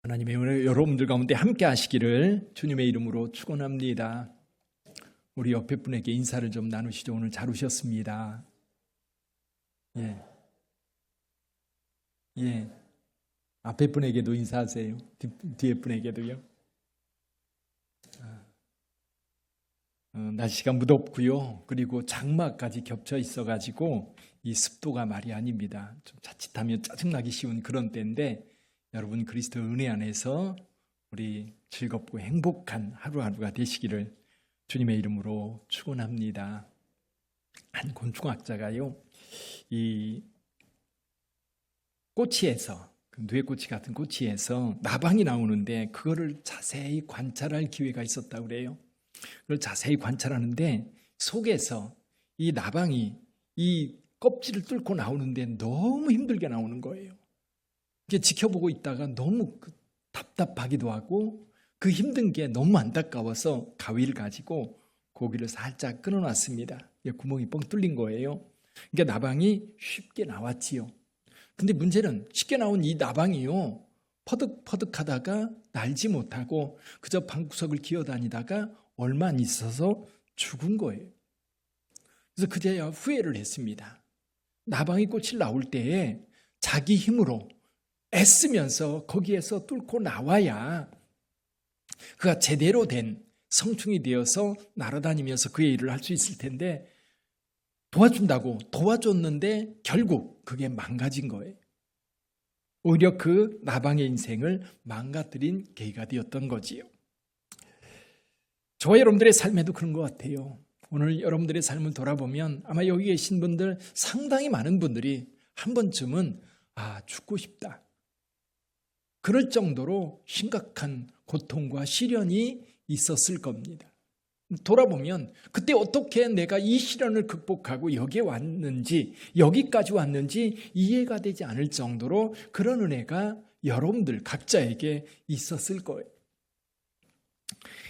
하나님의 은혜 여러분들 가운데 함께 하시기를 주님의 이름으로 축원합니다. 우리 옆에 분에게 인사를 좀 나누시죠. 오늘 잘 오셨습니다. 예. 앞에 분에게도 인사하세요. 뒤에 분에게도요. 날씨가 무덥고요. 그리고 장마까지 겹쳐 있어가지고 이 습도가 말이 아닙니다. 좀 자칫하면 짜증나기 쉬운 그런 때인데 여러분 그리스도 은혜 안에서 우리 즐겁고 행복한 하루하루가 되시기를 주님의 이름으로 축원합니다. 한 곤충학자가요, 이 꼬치에서 누에꼬치 같은 꼬치에서 나방이 나오는데 그거를 자세히 관찰할 기회가 있었다고 그래요. 그걸 자세히 관찰하는데 속에서 이 나방이 이 껍질을 뚫고 나오는데 너무 힘들게 나오는 거예요. 이게 지켜보고 있다가 너무 답답하기도 하고 그 힘든 게 너무 안타까워서 가위를 가지고 고기를 살짝 끊어놨습니다. 구멍이 뻥 뚫린 거예요. 그러니까 나방이 쉽게 나왔지요. 근데 문제는 쉽게 나온 이 나방이요, 퍼득퍼득하다가 날지 못하고 그저 방구석을 기어다니다가 얼마 안 있어서 죽은 거예요. 그래서 그제야 후회를 했습니다. 나방이 꽃이 나올 때에 자기 힘으로 애쓰면서 거기에서 뚫고 나와야 그가 제대로 된 성충이 되어서 날아다니면서 그의 일을 할 수 있을 텐데 도와준다고 도와줬는데 결국 그게 망가진 거예요. 오히려 그 나방의 인생을 망가뜨린 계기가 되었던 거지요. 저와 여러분들의 삶에도 그런 것 같아요. 오늘 여러분들의 삶을 돌아보면 아마 여기 계신 분들 상당히 많은 분들이 한 번쯤은 죽고 싶다, 그럴 정도로 심각한 고통과 시련이 있었을 겁니다. 돌아보면 그때 어떻게 내가 이 시련을 극복하고 여기에 왔는지, 여기까지 왔는지 이해가 되지 않을 정도로 그런 은혜가 여러분들 각자에게 있었을 거예요.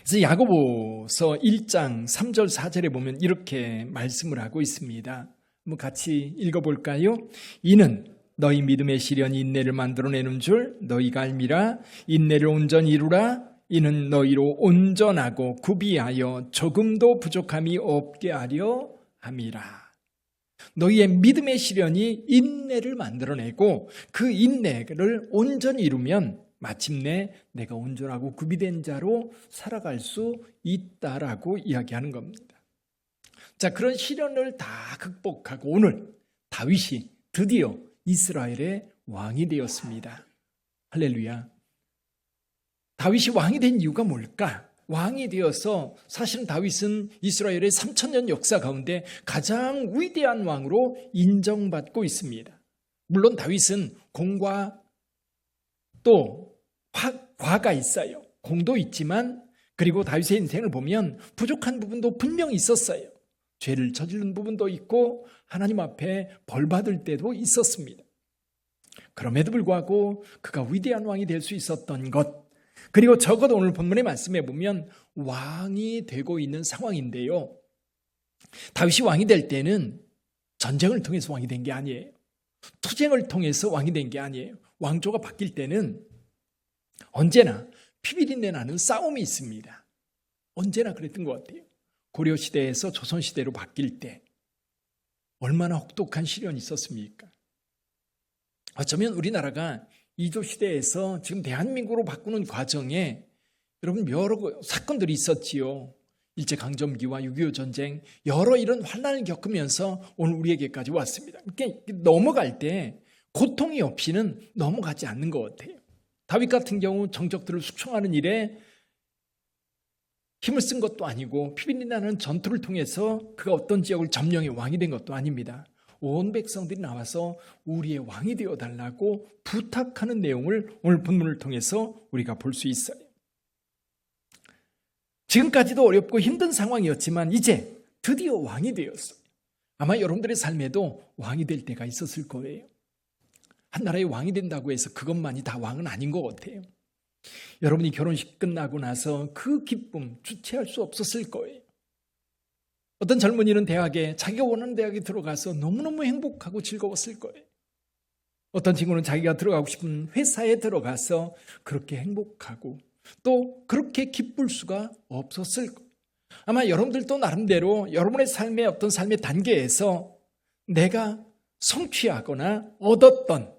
그래서 야고보서 1장 3절 4절에 보면 이렇게 말씀을 하고 있습니다. 한번 같이 읽어볼까요? 이는 너희 믿음의 시련이 인내를 만들어내는 줄 너희가 알미라. 인내를 온전히 이루라. 이는 너희로 온전하고 구비하여 조금도 부족함이 없게 하려 함이라. 너희의 믿음의 시련이 인내를 만들어내고 그 인내를 온전히 이루면 마침내 내가 온전하고 구비된 자로 살아갈 수 있다라고 이야기하는 겁니다. 자, 그런 시련을 다 극복하고 오늘 다윗이 드디어 이스라엘의 왕이 되었습니다. 할렐루야. 다윗이 왕이 된 이유가 뭘까? 왕이 되어서 사실은 다윗은 이스라엘의 3000년 역사 가운데 가장 위대한 왕으로 인정받고 있습니다. 물론 다윗은 공과 또 과가 있어요. 공도 있지만, 그리고 다윗의 인생을 보면 부족한 부분도 분명히 있었어요. 죄를 저지른 부분도 있고 하나님 앞에 벌받을 때도 있었습니다. 그럼에도 불구하고 그가 위대한 왕이 될 수 있었던 것, 그리고 적어도 오늘 본문의 말씀에 보면 왕이 되고 있는 상황인데요, 다윗이 왕이 될 때는 전쟁을 통해서 왕이 된 게 아니에요. 투쟁을 통해서 왕이 된 게 아니에요. 왕조가 바뀔 때는 언제나 피비린내 나는 싸움이 있습니다. 언제나 그랬던 것 같아요. 고려시대에서 조선시대로 바뀔 때 얼마나 혹독한 시련이 있었습니까? 어쩌면 우리나라가 이조시대에서 지금 대한민국으로 바꾸는 과정에 여러분 여러 사건들이 있었지요. 일제강점기와 6.25 전쟁, 여러 이런 환난을 겪으면서 오늘 우리에게까지 왔습니다. 그러니까 넘어갈 때 고통이 없이는 넘어가지 않는 것 같아요. 다윗 같은 경우 정적들을 숙청하는 일에 힘을 쓴 것도 아니고 피비린내나는 전투를 통해서 그가 어떤 지역을 점령해 왕이 된 것도 아닙니다. 온 백성들이 나와서 우리의 왕이 되어달라고 부탁하는 내용을 오늘 본문을 통해서 우리가 볼 수 있어요. 지금까지도 어렵고 힘든 상황이었지만 이제 드디어 왕이 되었어요. 아마 여러분들의 삶에도 왕이 될 때가 있었을 거예요. 한 나라의 왕이 된다고 해서 그것만이 다 왕은 아닌 것 같아요. 여러분이 결혼식 끝나고 나서 그 기쁨 주체할 수 없었을 거예요. 어떤 젊은이는 대학에, 자기가 원하는 대학에 들어가서 너무너무 행복하고 즐거웠을 거예요. 어떤 친구는 자기가 들어가고 싶은 회사에 들어가서 그렇게 행복하고 또 그렇게 기쁠 수가 없었을 거예요. 아마 여러분들도 나름대로 여러분의 삶의 어떤 삶의 단계에서 내가 성취하거나 얻었던,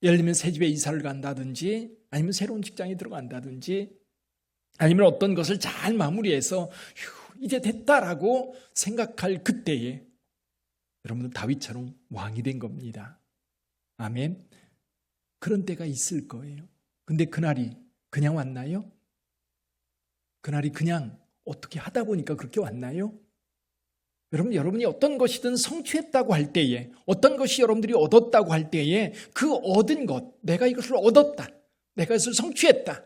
예를 들면 새 집에 이사를 간다든지 아니면 새로운 직장에 들어간다든지 아니면 어떤 것을 잘 마무리해서 이제 됐다라고 생각할 그때에 여러분은 다윗처럼 왕이 된 겁니다. 아멘. 그런 때가 있을 거예요. 근데 그날이 그냥 왔나요? 그날이 그냥 어떻게 하다 보니까 그렇게 왔나요? 여러분이 어떤 것이든 성취했다고 할 때에, 어떤 것이 여러분들이 얻었다고 할 때에 그 얻은 것, 내가 이것을 얻었다, 내가 이것을 성취했다,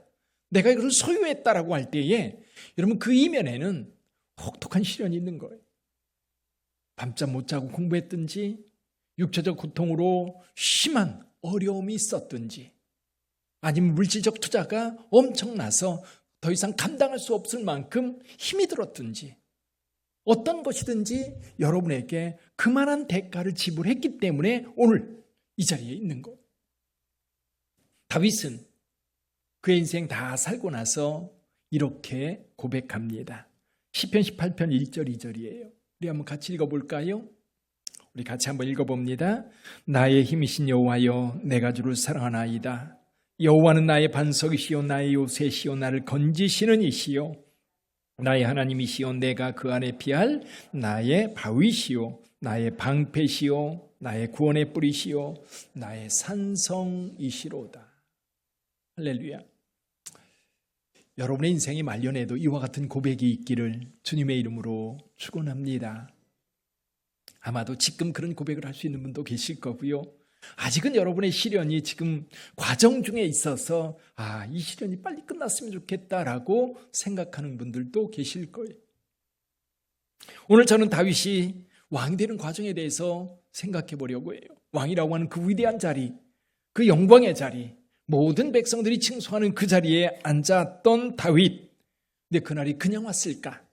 내가 이것을 소유했다라고 할 때에 여러분 그 이면에는 혹독한 시련이 있는 거예요. 밤잠 못 자고 공부했든지 육체적 고통으로 심한 어려움이 있었든지 아니면 물질적 투자가 엄청나서 더 이상 감당할 수 없을 만큼 힘이 들었든지 어떤 것이든지 여러분에게 그만한 대가를 지불했기 때문에 오늘 이 자리에 있는 것. 다윗은 그의 인생 다 살고 나서 이렇게 고백합니다. 시편 18편 1절 2절이에요. 우리 한번 같이 읽어볼까요? 우리 같이 한번 읽어봅니다. 나의 힘이신 여호와여, 내가 주를 사랑하나이다. 여호와는 나의 반석이시요 나의 요새시요 나를 건지시는 이시요 나의 하나님이시요 내가 그 안에 피할 나의 바위시요 나의 방패시요 나의 구원의 뿌리시요 나의 산성이시로다. 할렐루야. 여러분의 인생의 말년에도 이와 같은 고백이 있기를 주님의 이름으로 축원합니다. 아마도 지금 그런 고백을 할 수 있는 분도 계실 거고요. 아직은 여러분의 시련이 지금 과정 중에 있어서 이 시련이 빨리 끝났으면 좋겠다라고 생각하는 분들도 계실 거예요. 오늘 저는 다윗이 왕이 되는 과정에 대해서 생각해 보려고 해요. 왕이라고 하는 그 위대한 자리, 그 영광의 자리, 모든 백성들이 칭송하는 그 자리에 앉았던 다윗. 근데 그날이 그냥 왔을까?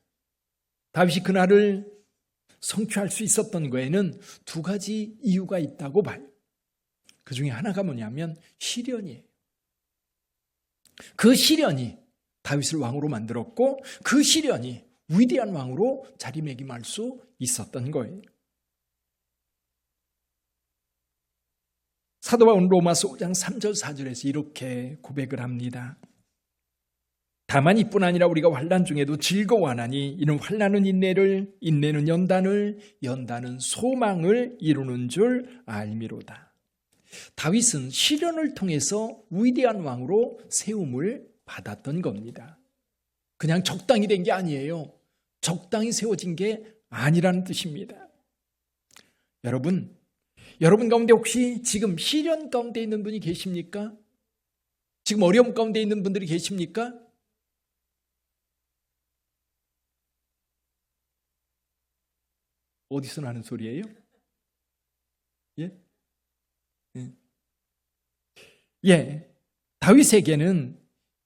다윗이 그날을 성취할 수 있었던 거에는 두 가지 이유가 있다고 봐요. 그 중에 하나가 뭐냐면 시련이에요. 그 시련이 다윗을 왕으로 만들었고 그 시련이 위대한 왕으로 자리매김할 수 있었던 거예요. 사도 바울은 로마서 5장 3절 4절에서 이렇게 고백을 합니다. 다만 이뿐 아니라 우리가 환난 중에도 즐거워하나니 이는 환난은 인내를, 인내는 연단을, 연단은 소망을 이루는 줄 알미로다. 다윗은 시련을 통해서 위대한 왕으로 세움을 받았던 겁니다. 그냥 적당히 된 게 아니에요. 적당히 세워진 게 아니라는 뜻입니다. 여러분 가운데 혹시 지금 시련 가운데 있는 분이 계십니까? 지금 어려움 가운데 있는 분들이 계십니까? 어디서 나는 소리예요? 예. 다윗에게는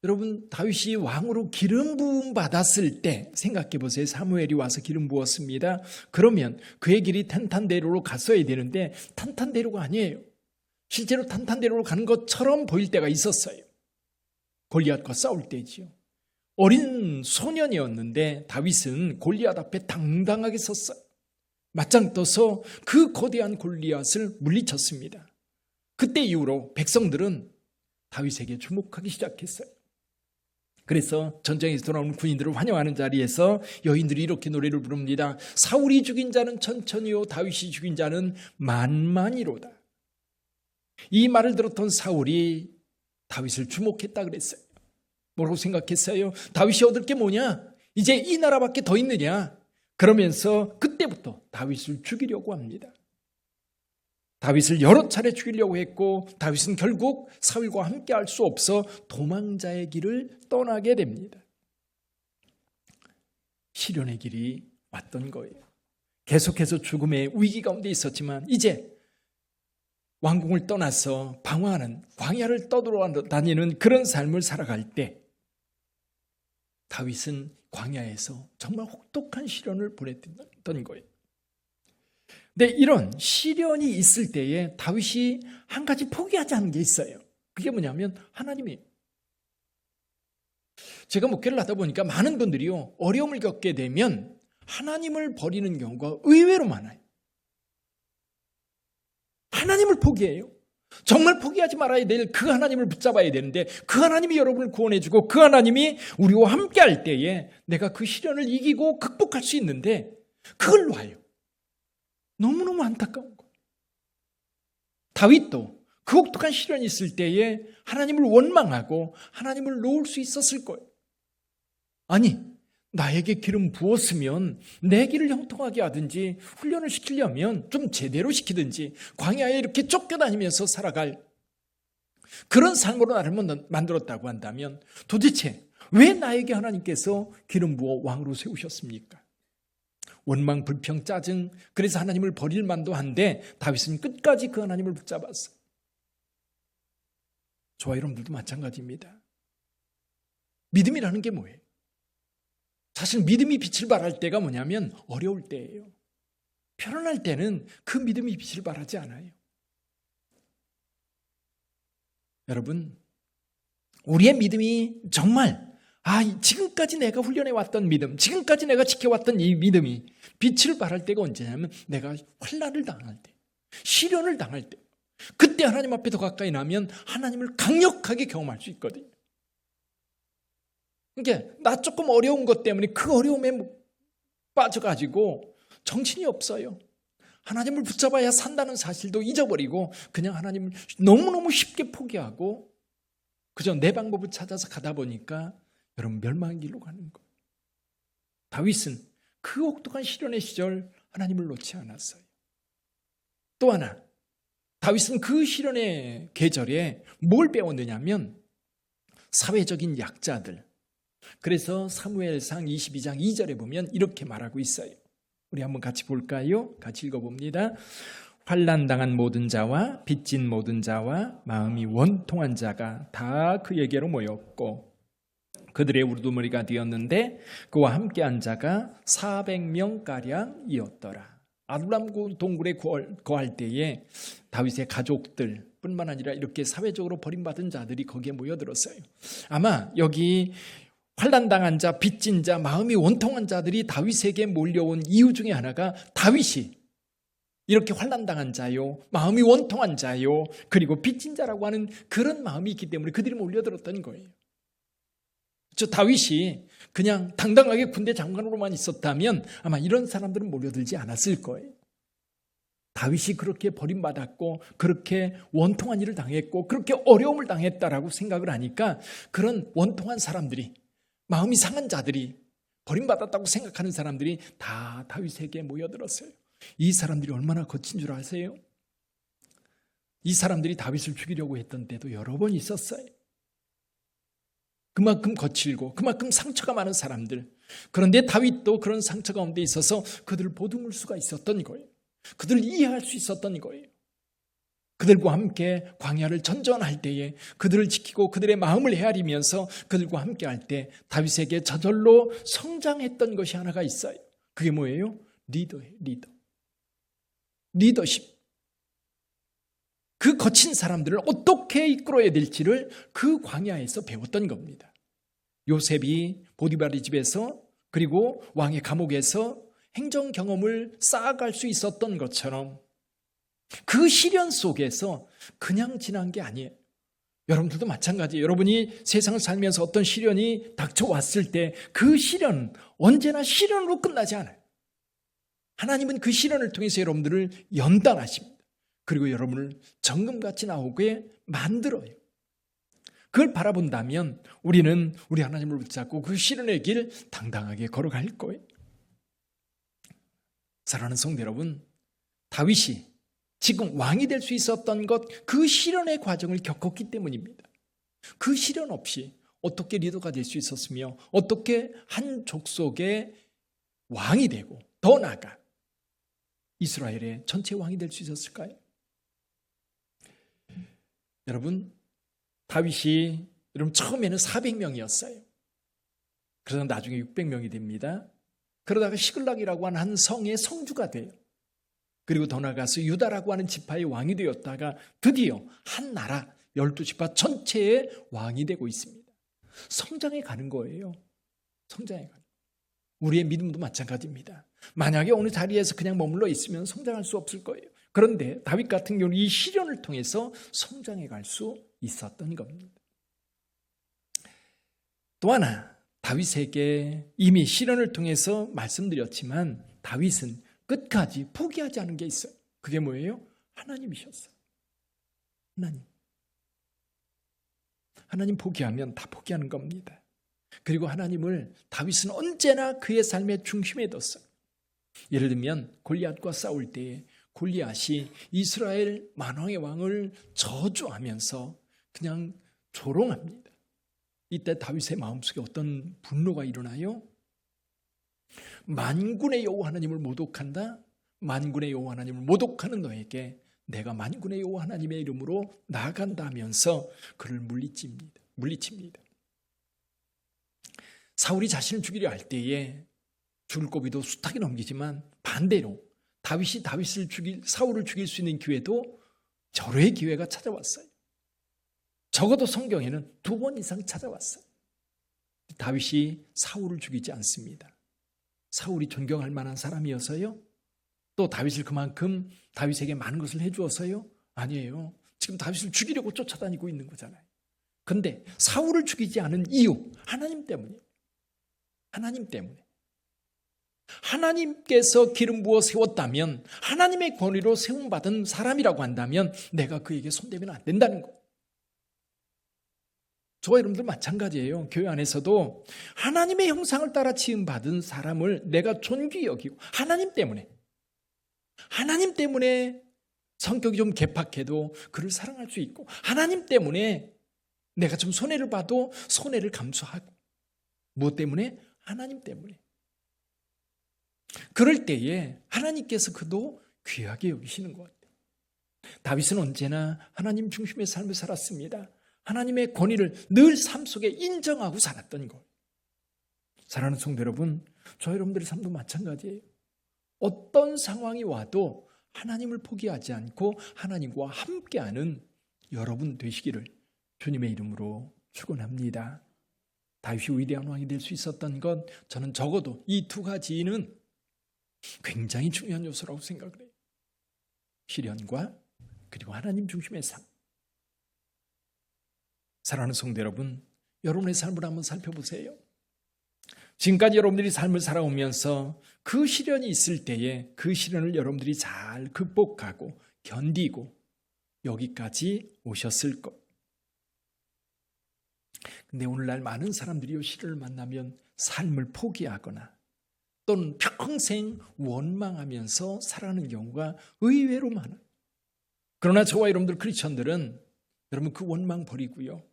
여러분 다윗이 왕으로 기름 부음 받았을 때 생각해 보세요. 사무엘이 와서 기름 부었습니다. 그러면 그의 길이 탄탄대로로 갔어야 되는데 탄탄대로가 아니에요. 실제로 탄탄대로로 가는 것처럼 보일 때가 있었어요. 골리앗과 싸울 때지요. 어린 소년이었는데 다윗은 골리앗 앞에 당당하게 섰어요. 맞짱 떠서 그 거대한 골리앗을 물리쳤습니다. 그때 이후로 백성들은 다윗에게 주목하기 시작했어요. 그래서 전쟁에서 돌아오는 군인들을 환영하는 자리에서 여인들이 이렇게 노래를 부릅니다. 사울이 죽인 자는 천천히요 다윗이 죽인 자는 만만이로다. 이 말을 들었던 사울이 다윗을 주목했다 그랬어요. 뭐라고 생각했어요? 다윗이 얻을 게 뭐냐? 이제 이 나라밖에 더 있느냐? 그러면서 그때부터 다윗을 죽이려고 합니다. 다윗을 여러 차례 죽이려고 했고 다윗은 결국 사울과 함께 할 수 없어 도망자의 길을 떠나게 됩니다. 시련의 길이 왔던 거예요. 계속해서 죽음의 위기 가운데 있었지만 이제 왕궁을 떠나서 방황하는 광야를 떠돌아다니는 그런 삶을 살아갈 때 다윗은 광야에서 정말 혹독한 시련을 보냈던 거예요. 근데 이런 시련이 있을 때에 다윗이 한 가지 포기하지 않은 게 있어요. 그게 뭐냐면 하나님이에요. 제가 목회를 하다 보니까 많은 분들이요, 어려움을 겪게 되면 하나님을 버리는 경우가 의외로 많아요. 하나님을 포기해요. 정말 포기하지 말아야 될 그 하나님을 붙잡아야 되는데, 그 하나님이 여러분을 구원해주고 그 하나님이 우리와 함께 할 때에 내가 그 시련을 이기고 극복할 수 있는데 그걸 놔요. 너무너무 안타까운 거예요. 다윗도 그 혹독한 시련이 있을 때에 하나님을 원망하고 하나님을 놓을 수 있었을 거예요. 아니, 나에게 기름 부었으면 내 길을 형통하게 하든지 훈련을 시키려면 좀 제대로 시키든지 광야에 이렇게 쫓겨다니면서 살아갈 그런 삶으로 나를 만들었다고 한다면 도대체 왜 나에게 하나님께서 기름 부어 왕으로 세우셨습니까? 원망, 불평, 짜증, 그래서 하나님을 버릴 만도 한데 다윗은 끝까지 그 하나님을 붙잡았어요. 저와 여러분들도 마찬가지입니다. 믿음이라는 게 뭐예요? 사실 믿음이 빛을 발할 때가 뭐냐면 어려울 때예요. 편안할 때는 그 믿음이 빛을 발하지 않아요. 여러분, 우리의 믿음이 정말 지금까지 내가 훈련해왔던 믿음, 지금까지 내가 지켜왔던 이 믿음이 빛을 발할 때가 언제냐면 내가 환난을 당할 때, 시련을 당할 때, 그때 하나님 앞에 더 가까이 나면 하나님을 강력하게 경험할 수 있거든요. 그러니까 나 조금 어려운 것 때문에 그 어려움에 빠져가지고 정신이 없어요. 하나님을 붙잡아야 산다는 사실도 잊어버리고 그냥 하나님을 너무너무 쉽게 포기하고 그저 내 방법을 찾아서 가다 보니까 여러분 멸망의 길로 가는 거예요. 다윗은 그 혹독한 시련의 시절 하나님을 놓지 않았어요. 또 하나, 다윗은 그 시련의 계절에 뭘 배웠느냐면 사회적인 약자들. 그래서 사무엘상 22장 2절에 보면 이렇게 말하고 있어요. 우리 한번 같이 볼까요? 같이 읽어봅니다. 환난당한 모든 자와 빚진 모든 자와 마음이 원통한 자가 다 그에게로 모였고 그들의 우두머리가 되었는데 그와 함께한 자가 400명가량이었더라. 아둘람 동굴에 거할 때에 다윗의 가족들 뿐만 아니라 이렇게 사회적으로 버림받은 자들이 거기에 모여들었어요. 아마 여기 환난당한 자, 빚진 자, 마음이 원통한 자들이 다윗에게 몰려온 이유 중에 하나가 다윗이 이렇게 환난당한 자요, 마음이 원통한 자요, 그리고 빚진 자라고 하는 그런 마음이 있기 때문에 그들이 몰려들었던 거예요. 다윗이 그냥 당당하게 군대 장관으로만 있었다면 아마 이런 사람들은 몰려들지 않았을 거예요. 다윗이 그렇게 버림받았고 그렇게 원통한 일을 당했고 그렇게 어려움을 당했다라고 생각을 하니까 그런 원통한 사람들이, 마음이 상한 자들이, 버림받았다고 생각하는 사람들이 다 다윗에게 모여들었어요. 이 사람들이 얼마나 거친 줄 아세요? 이 사람들이 다윗을 죽이려고 했던 때도 여러 번 있었어요. 그만큼 거칠고 그만큼 상처가 많은 사람들. 그런데 다윗도 그런 상처 가운데 있어서 그들을 보듬을 수가 있었던 거예요. 그들을 이해할 수 있었던 거예요. 그들과 함께 광야를 전전할 때에 그들을 지키고 그들의 마음을 헤아리면서 그들과 함께 할 때 다윗에게 저절로 성장했던 것이 하나가 있어요. 그게 뭐예요? 리더예요. 리더십. 그 거친 사람들을 어떻게 이끌어야 될지를 그 광야에서 배웠던 겁니다. 요셉이 보디발의 집에서 그리고 왕의 감옥에서 행정 경험을 쌓아갈 수 있었던 것처럼 그 시련 속에서 그냥 지난 게 아니에요. 여러분들도 마찬가지예요. 여러분이 세상을 살면서 어떤 시련이 닥쳐왔을 때 그 시련은 언제나 시련으로 끝나지 않아요. 하나님은 그 시련을 통해서 여러분들을 연단하십니다. 그리고 여러분을 정금같이 나오게 만들어요. 그걸 바라본다면 우리는 우리 하나님을 붙잡고 그 시련의 길 당당하게 걸어갈 거예요. 사랑하는 성도 여러분, 다윗이 지금 왕이 될 수 있었던 것, 그 시련의 과정을 겪었기 때문입니다. 그 시련 없이 어떻게 리더가 될 수 있었으며 어떻게 한 족속의 왕이 되고 더 나아가 이스라엘의 전체 왕이 될 수 있었을까요? 여러분, 다윗이 처음에는 400명이었어요. 그래서 나중에 600명이 됩니다. 그러다가 시글락이라고 하는 한 성의 성주가 돼요. 그리고 더 나아가서 유다라고 하는 지파의 왕이 되었다가 드디어 한 나라 12지파 전체의 왕이 되고 있습니다. 성장해 가는 거예요. 성장해 가는. 우리의 믿음도 마찬가지입니다. 만약에 어느 자리에서 그냥 머물러 있으면 성장할 수 없을 거예요. 그런데 다윗 같은 경우는 이 시련을 통해서 성장해 갈 수 있었던 겁니다. 또 하나, 다윗에게 이미 시련을 통해서 말씀드렸지만 다윗은 끝까지 포기하지 않은 게 있어요. 그게 뭐예요? 하나님이셨어요. 하나님 포기하면 다 포기하는 겁니다. 그리고 하나님을 다윗은 언제나 그의 삶의 중심에 뒀어요. 예를 들면 골리앗과 싸울 때에 골리앗이 이스라엘 만왕의 왕을 저주하면서 그냥 조롱합니다. 이때 다윗의 마음속에 어떤 분노가 일어나요? 만군의 여호와 하나님을 모독한다? 만군의 여호와 하나님을 모독하는 너에게 내가 만군의 여호와 하나님의 이름으로 나아간다 하면서 그를 물리칩니다. 사울이 자신을 죽이려 할 때에 죽을 고비도 숱하게 넘기지만 반대로 다윗이 사울을 죽일 수 있는 기회도 절호의 기회가 찾아왔어요. 적어도 성경에는 2번 이상 찾아왔어요. 다윗이 사울을 죽이지 않습니다. 사울이 존경할 만한 사람이어서요? 또 다윗을 그만큼 다윗에게 많은 것을 해주어서요? 아니에요. 지금 다윗을 죽이려고 쫓아다니고 있는 거잖아요. 그런데 사울을 죽이지 않은 이유, 하나님 때문이에요. 하나님 때문에. 하나님께서 기름 부어 세웠다면, 하나님의 권위로 세움받은 사람이라고 한다면 내가 그에게 손대면 안 된다는 거예요. 저와 여러분들 마찬가지예요. 교회 안에서도 하나님의 형상을 따라 지음받은 사람을 내가 존귀히 여기고 하나님 때문에 성격이 좀 개팍해도 그를 사랑할 수 있고, 하나님 때문에 내가 좀 손해를 봐도 손해를 감수하고, 무엇 때문에? 하나님 때문에. 그럴 때에 하나님께서 그도 귀하게 여기시는 것 같아요. 다윗은 언제나 하나님 중심의 삶을 살았습니다. 하나님의 권위를 늘 삶 속에 인정하고 살았던 것. 사랑하는 성도 여러분, 저 여러분들의 삶도 마찬가지예요. 어떤 상황이 와도 하나님을 포기하지 않고 하나님과 함께하는 여러분 되시기를 주님의 이름으로 축원합니다. 다윗이 위대한 왕이 될 수 있었던 것, 저는 적어도 이 2가지는 굉장히 중요한 요소라고 생각을 해요. 시련과 그리고 하나님 중심의 삶. 사랑하는 성도 여러분, 여러분의 삶을 한번 살펴보세요. 지금까지 여러분들이 삶을 살아오면서 그 시련이 있을 때에 그 시련을 여러분들이 잘 극복하고 견디고 여기까지 오셨을 것. 근데 오늘날 많은 사람들이 이 시련을 만나면 삶을 포기하거나 또는 평생 원망하면서 살아가는 경우가 의외로 많아요. 그러나 저와 여러분들 크리스천들은 여러분 그 원망 버리고요.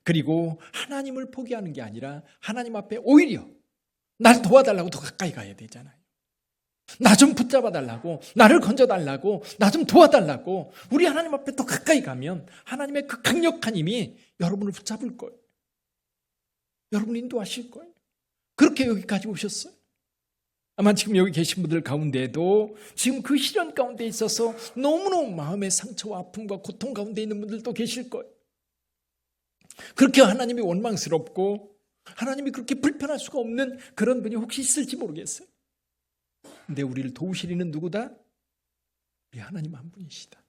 그리고 하나님을 포기하는 게 아니라 하나님 앞에 오히려 날 도와달라고 더 가까이 가야 되잖아요. 나 좀 붙잡아 달라고, 나를 건져 달라고, 나 좀 도와달라고 우리 하나님 앞에 더 가까이 가면 하나님의 그 강력한 힘이 여러분을 붙잡을 거예요. 여러분을 인도하실 거예요. 그렇게 여기까지 오셨어요. 아마 지금 여기 계신 분들 가운데도 지금 그 시련 가운데 있어서 너무너무 마음의 상처와 아픔과 고통 가운데 있는 분들도 계실 거예요. 그렇게 하나님이 원망스럽고 하나님이 그렇게 불편할 수가 없는 그런 분이 혹시 있을지 모르겠어요. 근데 우리를 도우실 이는 누구다? 우리 하나님 한 분이시다.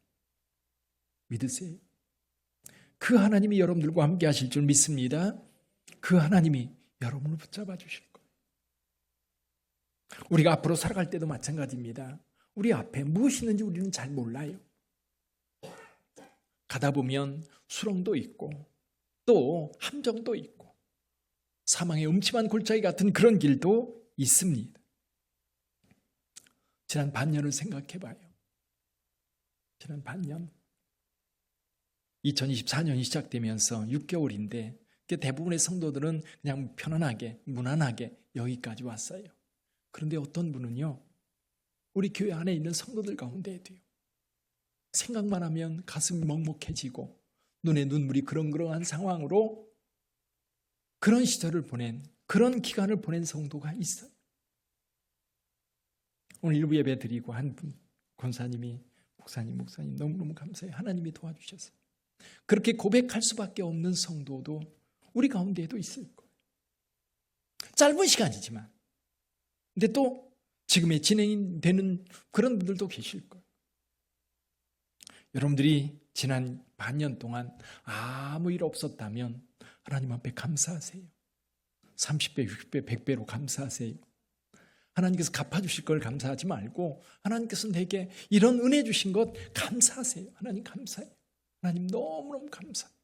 믿으세요. 그 하나님이 여러분들과 함께 하실 줄 믿습니다. 그 하나님이 여러분을 붙잡아 주실 거예요. 우리가 앞으로 살아갈 때도 마찬가지입니다. 우리 앞에 무엇이 있는지 우리는 잘 몰라요. 가다 보면 수렁도 있고 또 함정도 있고 사망의 음침한 골짜기 같은 그런 길도 있습니다. 지난 반년을 생각해 봐요. 지난 반년. 2024년이 시작되면서 6개월인데 대부분의 성도들은 그냥 편안하게 무난하게 여기까지 왔어요. 그런데 어떤 분은요, 우리 교회 안에 있는 성도들 가운데에도요, 생각만 하면 가슴이 먹먹해지고 눈에 눈물이 그렁그렁한 상황으로 그런 시절을 보낸, 그런 기간을 보낸 성도가 있어요. 오늘 일부 예배 드리고 한 분 권사님이 목사님 너무너무 감사해요. 하나님이 도와주셨어요. 그렇게 고백할 수밖에 없는 성도도 우리 가운데에도 있을 거예요. 짧은 시간이지만. 근데 또 지금의 진행이 되는 그런 분들도 계실 거예요. 여러분들이 지난 반년 동안 아무 일 없었다면 하나님 앞에 감사하세요. 30배, 60배, 100배로 감사하세요. 하나님께서 갚아주실 걸 감사하지 말고 하나님께서 내게 이런 은혜 주신 것 감사하세요. 하나님 감사해요. 하나님 너무너무 감사해요.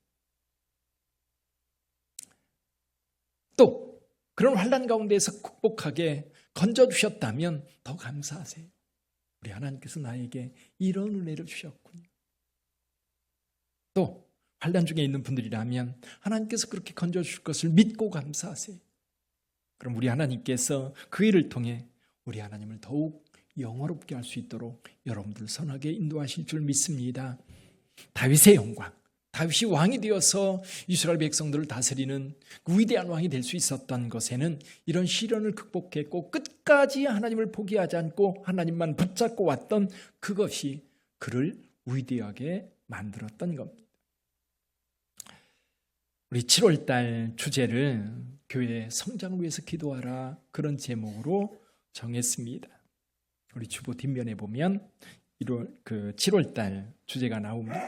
또 그런 환난 가운데에서 극복하게 건져주셨다면 더 감사하세요. 우리 하나님께서 나에게 이런 은혜를 주셨군요. 또 환난 중에 있는 분들이라면 하나님께서 그렇게 건져주실 것을 믿고 감사하세요. 그럼 우리 하나님께서 그 일을 통해 우리 하나님을 더욱 영화롭게 할 수 있도록 여러분들 선하게 인도하실 줄 믿습니다. 다윗의 영광, 다윗이 왕이 되어서 이스라엘 백성들을 다스리는 그 위대한 왕이 될 수 있었던 것에는 이런 시련을 극복했고 끝까지 하나님을 포기하지 않고 하나님만 붙잡고 왔던 그것이 그를 위대하게 만들었던 겁니다. 우리 7월달 주제를 교회 성장을 위해서 기도하라, 그런 제목으로 정했습니다. 우리 주보 뒷면에 보면 7월달 주제가 나옵니다.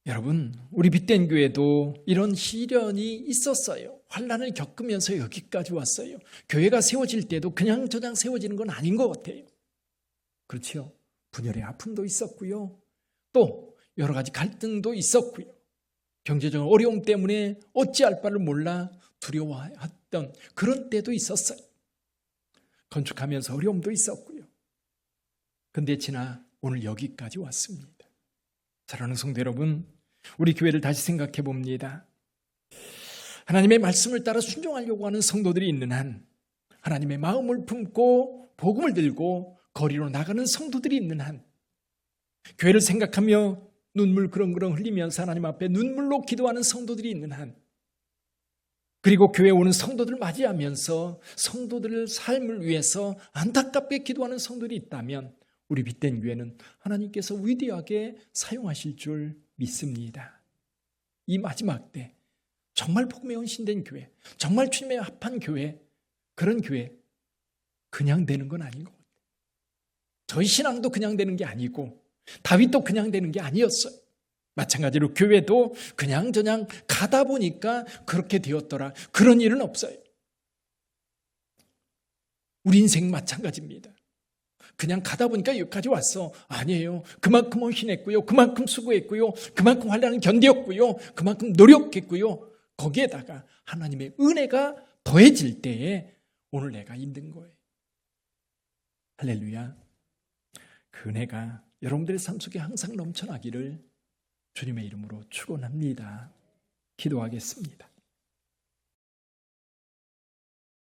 여러분, 우리 빛된 교회도 이런 시련이 있었어요. 환난을 겪으면서 여기까지 왔어요. 교회가 세워질 때도 그냥 저냥 세워지는 건 아닌 것 같아요. 그렇죠? 분열의 아픔도 있었고요. 또 여러 가지 갈등도 있었고요. 경제적 어려움 때문에 어찌할 바를 몰라 두려워했던 그런 때도 있었어요. 건축하면서 어려움도 있었고요. 근데 지나 오늘 여기까지 왔습니다. 사랑하는 성도 여러분, 우리 교회를 다시 생각해 봅니다. 하나님의 말씀을 따라 순종하려고 하는 성도들이 있는 한, 하나님의 마음을 품고 복음을 들고 거리로 나가는 성도들이 있는 한, 교회를 생각하며 눈물 그렁그렁 흘리면서 하나님 앞에 눈물로 기도하는 성도들이 있는 한, 그리고 교회에 오는 성도들을 맞이하면서 성도들의 삶을 위해서 안타깝게 기도하는 성도들이 있다면 우리 빛된 교회는 하나님께서 위대하게 사용하실 줄 믿습니다. 이 마지막 때 정말 복음에 헌신된 교회, 정말 주님에 합한 교회, 그런 교회 그냥 되는 건 아닌 것 같아요. 저희 신앙도 그냥 되는 게 아니고 다윗도 그냥 되는 게 아니었어요. 마찬가지로 교회도 그냥 저냥 가다 보니까 그렇게 되었더라, 그런 일은 없어요. 우리 인생 마찬가지입니다. 그냥 가다 보니까 여기까지 왔어. 아니에요. 그만큼 헌신했고요. 그만큼 수고했고요. 그만큼 환난을 견뎠고요. 그만큼 노력했고요. 거기에다가 하나님의 은혜가 더해질 때에 오늘 내가 있는 거예요. 할렐루야. 그 은혜가 여러분들의 삶 속에 항상 넘쳐나기를 주님의 이름으로 축원합니다. 기도하겠습니다.